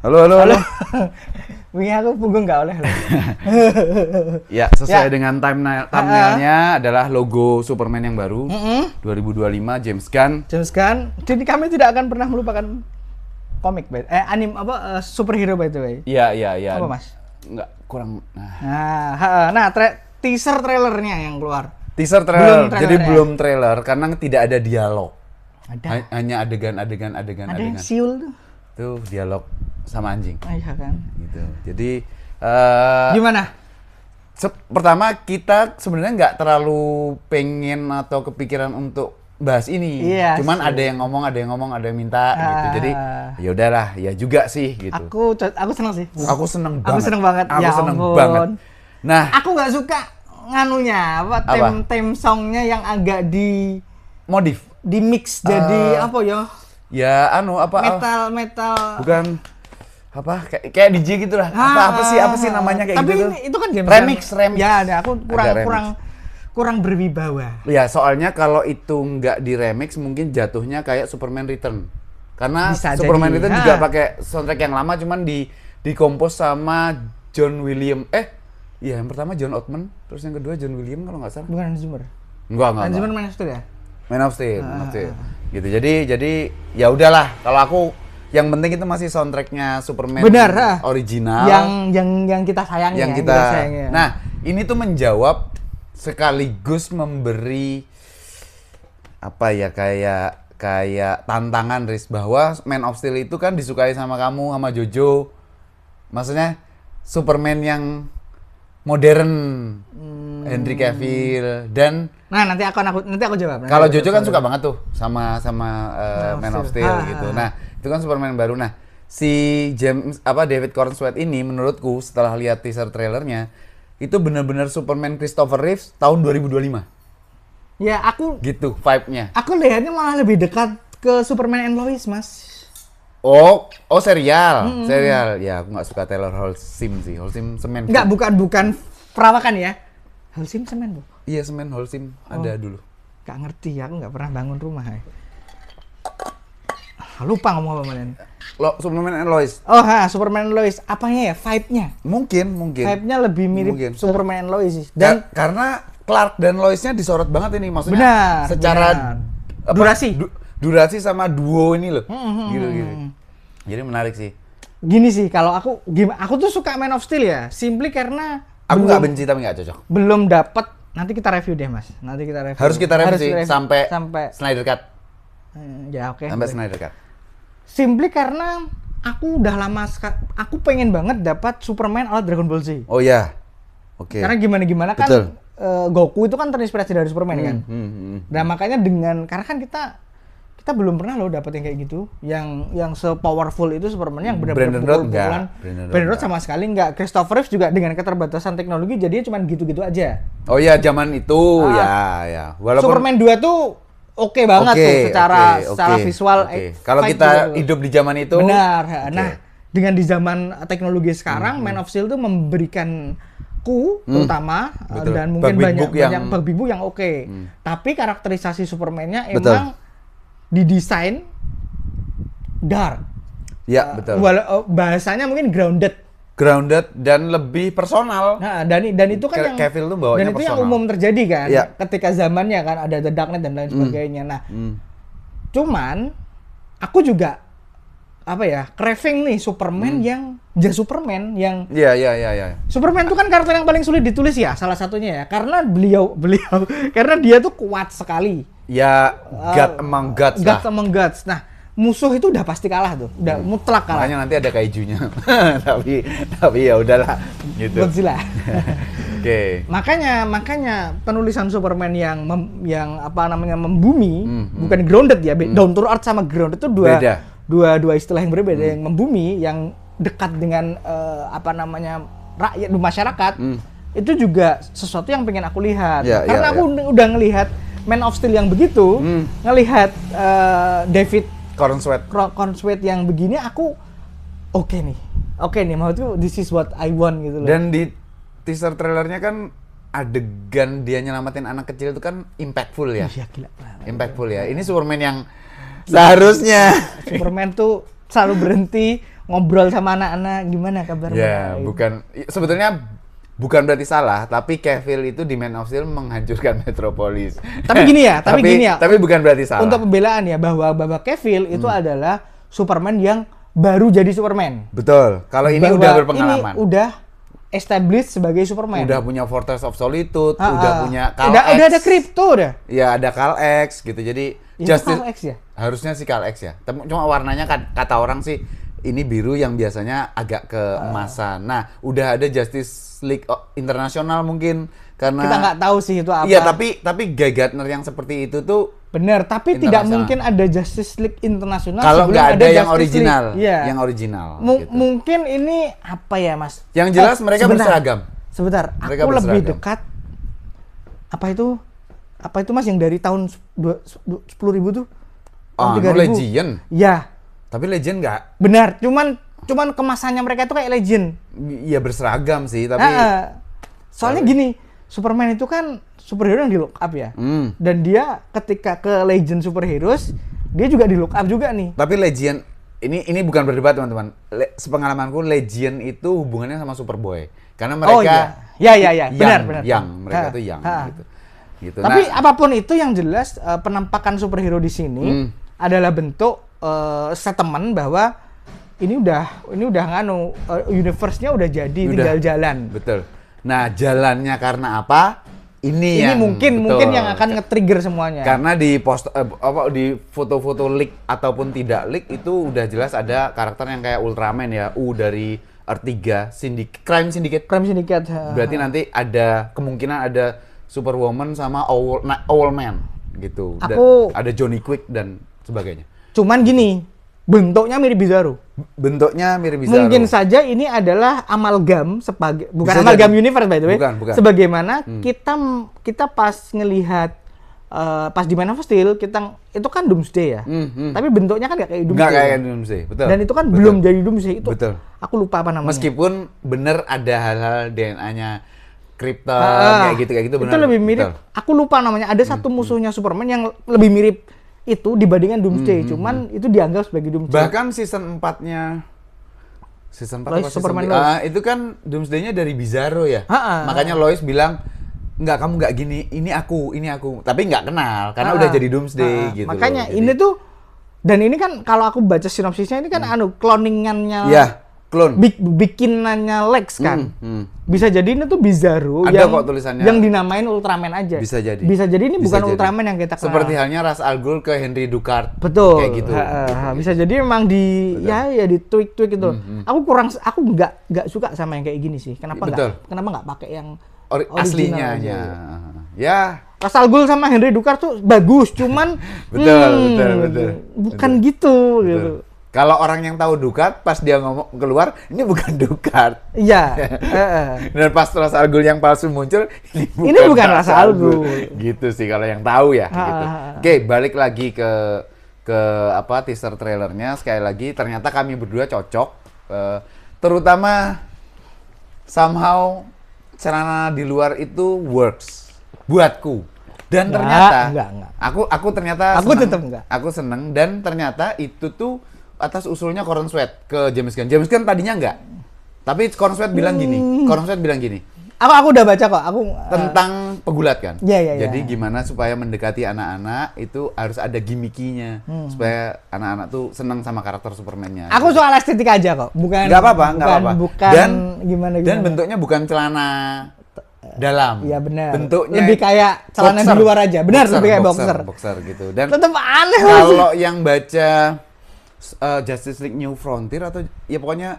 Halo, halo, halo. Wingi aku punggung nggak oleh. Ya, sesuai dengan thumbnailnya adalah logo Superman yang baru 2025 James Gunn. James Gunn. Jadi kami tidak akan pernah melupakan komik, superhero by the way. Iya. Apa Mas? Enggak kurang. Teaser trailernya yang keluar. Teaser trailer. Jadi belum trailer karena tidak ada dialog. Ada. Hanya adegan. Ada yang siul tuh. Tuh dialog sama anjing. Iya kan. Gitu. Jadi gimana? Pertama kita sebenarnya nggak terlalu pengen atau kepikiran untuk bahas ini. Iya, Cuman ada yang ngomong, ada yang minta gitu. Jadi ya udahlah, ya juga sih gitu. Aku senang sih. Aku seneng banget. Aku seneng banget. Aku Ya seneng ampun. banget. Nah, aku nggak suka nganunya theme songnya yang agak di mix jadi apa ya? Ya Metal. Bukan apa kayak DJ gitu lah. Apa sih namanya kayak tapi gitu tuh. Tapi itu kan game remix. Ya, aku kurang berwibawa. Ya, soalnya kalau itu nggak di remix mungkin jatuhnya kayak Superman Return. Karena Bisa Superman jadi. Return juga pakai soundtrack yang lama cuman dikompos sama John Williams. Iya, yang pertama John Ottman, terus yang kedua John Williams kalau nggak salah. Bukan Hans Zimmer. Enggak. Hans Zimmer Man of Steel ya? Man of Steel. Gitu. Jadi ya udahlah, kalau aku yang penting itu masih soundtracknya Superman original. Yang kita sayangi. Nah, ini tuh menjawab sekaligus memberi apa ya kayak tantangan Riz bahwa Man of Steel itu kan disukai sama kamu sama Jojo. Maksudnya Superman yang modern, Henry Cavill dan nanti aku jawab. Kalau Jojo kan suka banget tuh sama Man of Steel gitu. Nah, itu kan Superman baru. Nah, si David Corenswet ini menurutku setelah lihat teaser trailernya itu benar-benar Superman Christopher Reeve tahun 2025. Ya, aku gitu vibe-nya. Aku lihatnya malah lebih dekat ke Superman and Lois, Mas. Oh, serial. Serial. Ya, aku nggak suka Taylor Holcim sih. Holcim semen. Enggak, bukan perawakan ya. Holcim semen, Bu. Iya, semen Holcim ada dulu. Gak ngerti, aku nggak pernah bangun rumah. Lupa ngomong apa kemarin. Superman and Lois. Superman and Lois. Apanya ya? Vibe-nya? Mungkin. Vibe-nya lebih mirip Superman and Lois sih. Dan karena Clark dan Lois-nya disorot banget ini, maksudnya. Benar. Secara durasi. Durasi sama duo ini loh. Gitu. Jadi menarik sih. Gini sih, kalau aku tuh suka Man of Steel ya. Simply karena aku nggak benci tapi nggak cocok. Belum dapat. Nanti kita review deh, Mas. Harus kita review sampai Snyder Cut. Ya, oke. Sampai Snyder Cut. Simply karena aku udah lama aku pengen banget dapat Superman ala Dragon Ball Z. Oh ya. Oke. Karena gimana kan Goku itu kan terinspirasi dari Superman kan. Nah, makanya karena kan kita belum pernah loh dapet yang kayak gitu, yang se-powerful itu Superman yang benar-benar pukul-pukulan. Brandon Routh sama sekali enggak. Christopher Reeve juga dengan keterbatasan teknologi jadinya cuma gitu-gitu aja. Oh iya, zaman itu ya. Walaupun Superman 2 tuh oke banget tuh secara visual. Kalau kita hidup di zaman itu. Benar. Nah, dengan di zaman teknologi sekarang, Man of Steel tuh memberikan terutama dan mungkin banyak bug big book yang oke. Tapi karakterisasi Superman-nya emang didesain dark. Ya, betul. Bahasanya mungkin grounded dan lebih personal. Nah, dan itu kan yang Cavill tuh bawanya dan itu personal. yang umum terjadi kan ya. Ketika zamannya kan ada The Dark Knight dan lain sebagainya. Nah, cuman aku juga craving nih Superman yang Superman yang Superman itu kan karakter yang paling sulit ditulis ya, salah satunya ya, karena beliau karena dia tuh kuat sekali. Ya, God among gods. Nah, musuh itu udah pasti kalah tuh, udah mutlak kalah. Makanya nanti ada kaijunya. tapi ya udahlah gitu. Godzilla. Oke. Makanya penulisan Superman yang membumi, bukan grounded ya. Down to earth sama grounded itu dua istilah yang berbeda. Yang membumi, yang dekat dengan rakyat, masyarakat, itu juga sesuatu yang pengen aku lihat. Karena aku udah ngelihat Man of Steel yang begitu, ngelihat David Corenswet yang begini, aku oke nih, maksudku this is what I want gitu loh. Dan di teaser trailernya kan adegan dia nyelamatin anak kecil itu kan impactful ya. Iya, gila. Impactful ya. Ini Superman yang seharusnya Superman tuh selalu berhenti ngobrol sama anak-anak, gimana kabarnya? Ya, sebetulnya bukan berarti salah, tapi Cavill itu di Man of Steel menghancurkan Metropolis. Tapi gini ya, tapi bukan berarti salah. Untuk pembelaan ya, bahwa Cavill itu adalah Superman yang baru jadi Superman. Betul. Kalau ini udah berpengalaman. Ini udah established sebagai Superman. Udah punya Fortress of Solitude, udah punya Kal X. Udah ada Krypto udah. Ya, ada Kal X gitu. Jadi Justice Kal X ya? Harusnya sih Kal X ya. Cuma warnanya kata orang sih ini biru yang biasanya agak keemasan. Nah, udah ada Justice League Internasional mungkin karena kita nggak tahu sih itu apa. Iya, tapi Guy Gardner yang seperti itu tuh bener, tapi tidak mungkin ada Justice League Internasional kalau nggak ada yang Justice original. Iya. Yang original. Gitu. Mungkin ini apa ya, Mas? Yang jelas mereka berseragam. Sebentar, mereka aku berseragam. lebih dekat. Apa itu Mas yang dari tahun 10.000 tuh? Oh, Legend. Ya. Tapi Legend nggak. Benar, cuman kemasannya mereka itu kayak Legend. Iya berseragam sih, tapi soalnya gini, Superman itu kan superhero yang di look up ya. Dan dia ketika ke Legend Superheroes, dia juga di look up juga nih. Tapi Legend ini bukan berdebat teman-teman. Sepengalamanku Legend itu hubungannya sama Superboy. Karena mereka ya. Benar. Mereka tuh yang gitu. Tapi apapun itu yang jelas penampakan superhero di sini adalah bentuk statement bahwa ini udah universe-nya udah jadi, tinggal jalan. Betul. Nah, jalannya karena apa? Ini yang mungkin yang akan nge-trigger semuanya. Karena di di foto-foto leak ataupun tidak leak itu udah jelas ada karakter yang kayak Ultraman ya, dari R3 Crime Syndicate. Berarti nanti ada kemungkinan ada Superwoman sama Owlman gitu. Ada Johnny Quick dan sebagainya. Cuman gini, bentuknya mirip Bizarro. Mungkin saja ini adalah amalgam bukan amalgam universe by the way. Bukan. Sebagaimana kita pas ngelihat pas di Man of Steel itu kan Doomsday ya. Tapi bentuknya kan nggak kayak Doomsday. Nggak kayak Doomsday, betul. Dan itu kan belum jadi Doomsday itu. Betul. Aku lupa apa namanya. Meskipun bener ada hal-hal DNA-nya Krypton kayak gitu benar. Itu lebih mirip. Betul. Aku lupa namanya. Ada satu musuhnya Superman yang lebih mirip itu dibandingkan Doomsday. Cuman itu dianggap sebagai Doomsday. Bahkan season 4-nya Lois, Superman itu kan Doomsday-nya dari Bizarro ya. Makanya Lois bilang, "Enggak, kamu enggak gini. Ini aku." Tapi enggak kenal karena udah jadi Doomsday gitu. Makanya ini tuh, dan ini kan kalau aku baca sinopsisnya ini kan cloningannya. Iya. Clone. Bikinannya Lex kan. Bisa jadi ini tuh Bizarro ada kok tulisannya yang dinamain Ultraman aja. Bisa jadi ini bukan Ultraman yang kita kenal. Seperti halnya Ra's al Ghul ke Henry Ducard. Betul. Kayak gitu. Bisa jadi memang di tweak gitu. Aku nggak suka sama yang kayak gini sih. Kenapa nggak pakai yang aslinya aja. Ya. Ra's al Ghul sama Henry Ducard tuh bagus, cuman betul. Bukan gitu. Kalau orang yang tahu Ducard, pas dia ngomong keluar, ini bukan Ducard. Iya. Dan pas Ra's al Ghul yang palsu muncul, ini bukan Ra's al Ghul. Gitu sih kalau yang tahu ya. Gitu. Oke, balik lagi ke teaser trailernya. Sekali lagi, ternyata kami berdua cocok. Terutama somehow celana di luar itu works buatku. Dan ternyata, enggak. Aku ternyata aku tetap enggak. Aku seneng dan ternyata itu tuh atas usulnya Corn Sweat ke James Gunn. James Gunn tadinya enggak. Tapi Corn Sweat bilang gini. Aku udah baca kok. Tentang pegulat kan. Iya. Jadi gimana supaya mendekati anak-anak itu harus ada gimmicky-nya supaya anak-anak tuh senang sama karakter Superman-nya. Aku soal estetik aja kok. Bukan. Enggak apa-apa. Bukan gimana. Dan bentuknya bukan celana dalam. Iya benar. Bentuknya lebih kayak celana di luar aja. Benar, lebih kayak boxer gitu. Dan tetap aneh. Kalau yang baca Justice League New Frontier atau ya pokoknya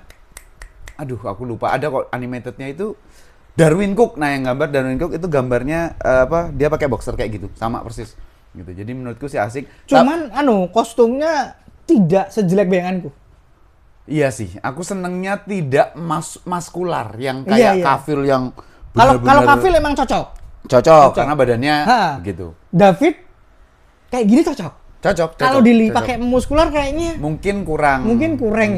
aku lupa, ada kok animatednya itu Darwin Cook. Nah, yang gambar Darwin Cook itu gambarnya dia pakai boxer kayak gitu, sama persis gitu. Jadi menurutku sih asik. Cuman kostumnya tidak sejelek bayanganku. Iya sih, aku senengnya tidak maskular yang kayak Cavill yang kalau Cavill emang cocok karena badannya gitu. David kayak gini cocok. Kalau pakai muskular kayaknya mungkin kurang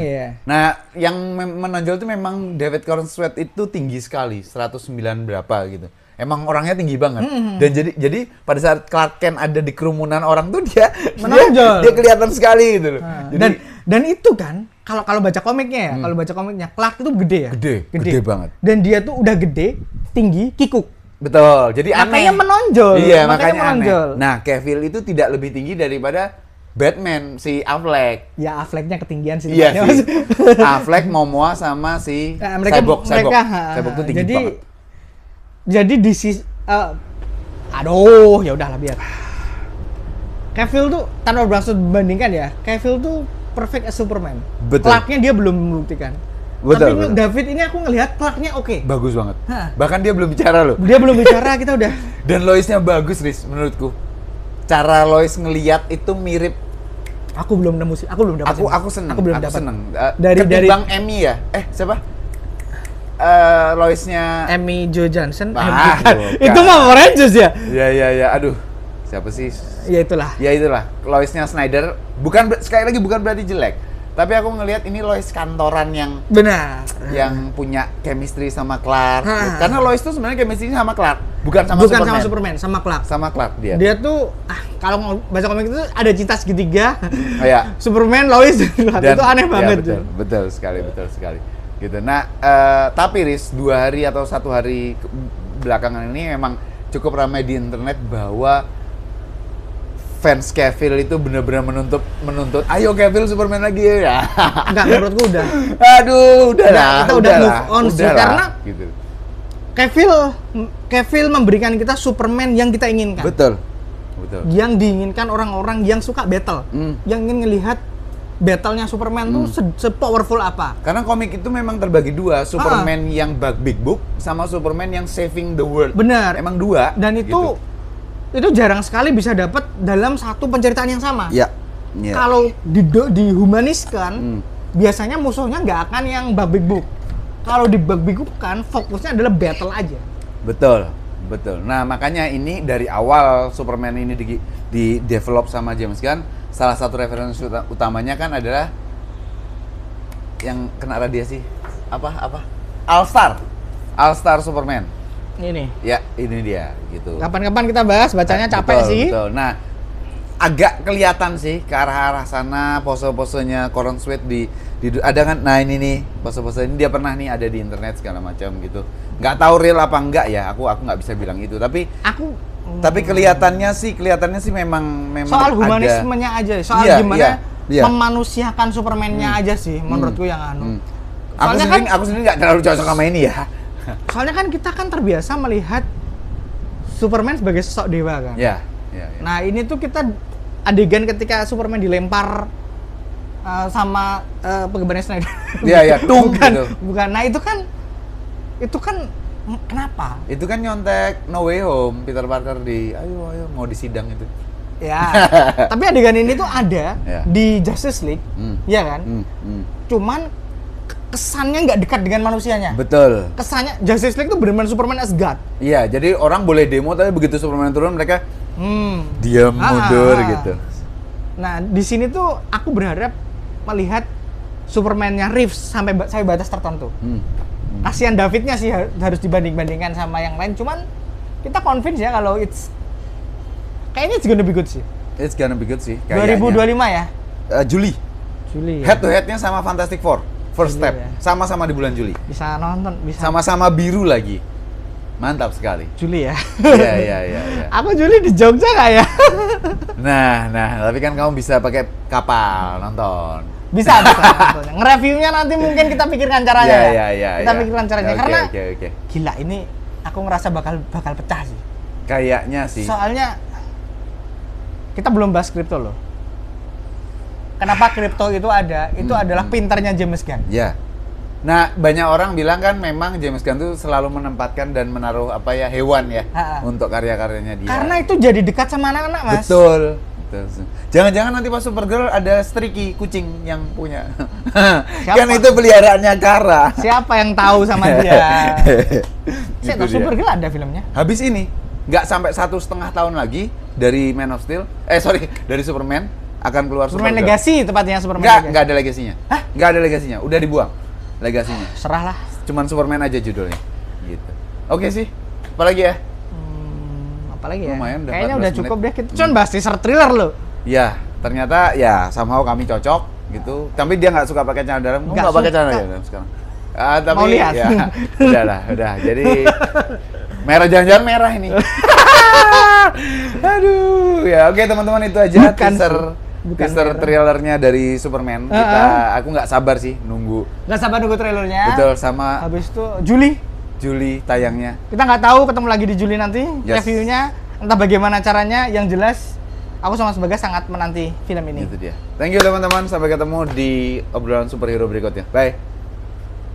ya. Nah, yang menonjol itu memang David Corn Sweat itu tinggi sekali, 109 berapa gitu. Emang orangnya tinggi banget. Dan jadi pada saat Clark Kent ada di kerumunan orang tuh dia menonjol. Dia kelihatan sekali gitu loh. Dan itu kan kalau baca komiknya ya, kalau baca komiknya Clark itu gede ya. Gede banget. Dan dia tuh udah gede, tinggi, kikuk. Betul. Jadi makanya aneh. menonjol. Iya, makanya menonjol. Nah, Cavill itu tidak lebih tinggi daripada Batman si Affleck. Ya Affleck-nya ketinggian sih. Iya sih. Affleck, Momoa sama si Cyborg tuh tinggi banget. Jadi di aduh, ya udahlah biar. Cavill tuh tanpa bermaksud membandingkan ya. Cavill tuh perfect as Superman. Clark-nya dia belum membuktikan. Betul, tapi David ini aku ngelihat Clark-nya oke. Bagus banget. Bahkan dia belum bicara loh. Dia belum bicara, kita udah. Dan Lois-nya bagus, Riz, menurutku. Cara Lois ngelihat itu mirip. Aku belum nemu sih. Aku belum dapat. Aku seneng. Aku seneng. Dari Emmy ya. Siapa? Lois-nya Amy Jo Johnson. Itu mah Power Rangers ya? Iya. Aduh. Siapa sih? Ya itulah. Lois-nya Snyder sekali lagi bukan berarti jelek. Tapi aku ngelihat ini Lois kantoran yang benar, yang punya chemistry sama Clark. Karena Lois tuh sebenarnya chemistry sama Clark, bukan sama Superman, sama Clark. Sama Clark dia. Dia tuh kalau baca komik itu ada cinta segitiga. Iya. Superman, Lois, dan itu aneh banget. Ya, betul sekali. Gitu. Nah, tapi Riz, 2 hari atau 1 hari belakangan ini memang cukup ramai di internet bahwa fans Cavill itu benar-benar menuntut ayo Cavill Superman lagi ya. Enggak, menurutku udah. Aduh, kita udah move on sih karena gitu. Cavill memberikan kita Superman yang kita inginkan. Betul. Yang diinginkan orang-orang yang suka battle. Yang ingin ngelihat battle-nya Superman tuh se-powerful apa. Karena komik itu memang terbagi 2, Superman yang big book sama Superman yang saving the world. Benar. Emang 2. Dan itu jarang sekali bisa dapat dalam satu penceritaan yang sama. Iya. Kalau dihumaniskan, biasanya musuhnya nggak akan yang big book. Kalau di big book kan fokusnya adalah battle aja. Betul. Nah, makanya ini dari awal Superman ini di develop sama James Gunn, salah satu referensi utamanya kan adalah yang kena radiasi apa? All Star Superman. Ini. Ya, ini dia gitu. Kapan-kapan kita bahas, bacanya capek sih. Betul. Nah, agak kelihatan sih ke arah sana pose-posenya Coron Sweet di ada kan. Nah, ini nih pose-pose ini dia pernah nih ada di internet segala macam gitu. Nggak tahu real apa enggak ya. Aku nggak bisa bilang itu, tapi kelihatannya sih memang soal humanismenya aja, soal gimana memanusiakan Superman-nya aja sih menurutku yang Aku sendiri nggak terlalu cocok sama ini ya. Soalnya kan kita kan terbiasa melihat Superman sebagai sosok dewa kan. Iya. Nah, ini tuh kita adegan ketika Superman dilempar sama penggemarnya Snyder. Iya, gitu. Bukan. Nah, itu kan kenapa? Itu kan nyontek No Way Home, Peter Parker ayo mau disidang itu. Ya. Tapi adegan ini tuh ada di Justice League, ya kan? Cuman kesannya nggak dekat dengan manusianya. Betul. Kesannya Justice League tuh benar-benar Superman as God. Iya, jadi orang boleh demo tapi begitu Superman turun mereka diam mundur gitu. Nah, di sini tuh aku berharap melihat Superman-nya Reeves sampai batas tertentu. Kasihan Davidnya sih harus dibanding-bandingkan sama yang lain. Cuman kita convince ya kalau kayaknya it's gonna be good sih. It's gonna be good sih. 2025 ya? Juli. Ya? Head to headnya sama Fantastic Four. First step, ya? Sama-sama di bulan Juli. Bisa nonton, bisa. Sama-sama biru lagi. Mantap sekali. Juli ya? Iya. Aku Juli di Jogja nggak ya? Nah, tapi kan kamu bisa pakai kapal nonton. Bisa nontonnya. Nge-reviewnya nanti mungkin kita pikirkan caranya ya. Kita pikirkan caranya. Karena okay. Gila, ini aku ngerasa bakal pecah sih. Kayaknya sih. Soalnya kita belum bahas kripto loh. Kenapa kripto itu ada? Itu adalah pintarnya James Gunn. Ya. Nah, banyak orang bilang kan memang James Gunn tuh selalu menempatkan dan menaruh hewan ya untuk karya-karyanya dia. Karena itu jadi dekat sama anak-anak, Mas. Betul. Jangan-jangan nanti pas Supergirl ada Streaky, kucing yang punya. Kan itu peliharaannya Kara. Siapa yang tahu sama dia? Saya tahu Supergirl ada filmnya. Habis ini, nggak sampai 1,5 tahun lagi dari Man of Steel. Dari Superman. Akan keluar Superman Legacy tepatnya Superman. Nggak ada legasinya. Nggak ada legasinya, udah dibuang legasinya. Serahlah. Cuman Superman aja judulnya. Gitu. Oke sih. Apalagi ya? Apalagi ya? Lumayan, kayaknya udah cukup deh. Kita cuman bahas teaser thriller loh. Ya, ternyata ya somehow kami cocok. gitu. Tapi dia nggak suka pakai celana dalam. Kamu nggak pakai celana dalam sekarang? Tapi Mau lihat? ya udah. Jadi merah, jangan-jangan merah ini. Aduh, ya oke teman-teman, itu aja teaser trailernya dari Superman. Aku nggak sabar sih nunggu. Nggak sabar nunggu trailernya. Betul, sama habis itu Juli tayangnya. Kita nggak tahu, ketemu lagi di Juli nanti. Yes. Reviewnya entah bagaimana caranya, yang jelas aku sama Bagas sangat menanti film ini. Itu dia. Thank you teman-teman, sampai ketemu di obrolan superhero berikutnya. Bye.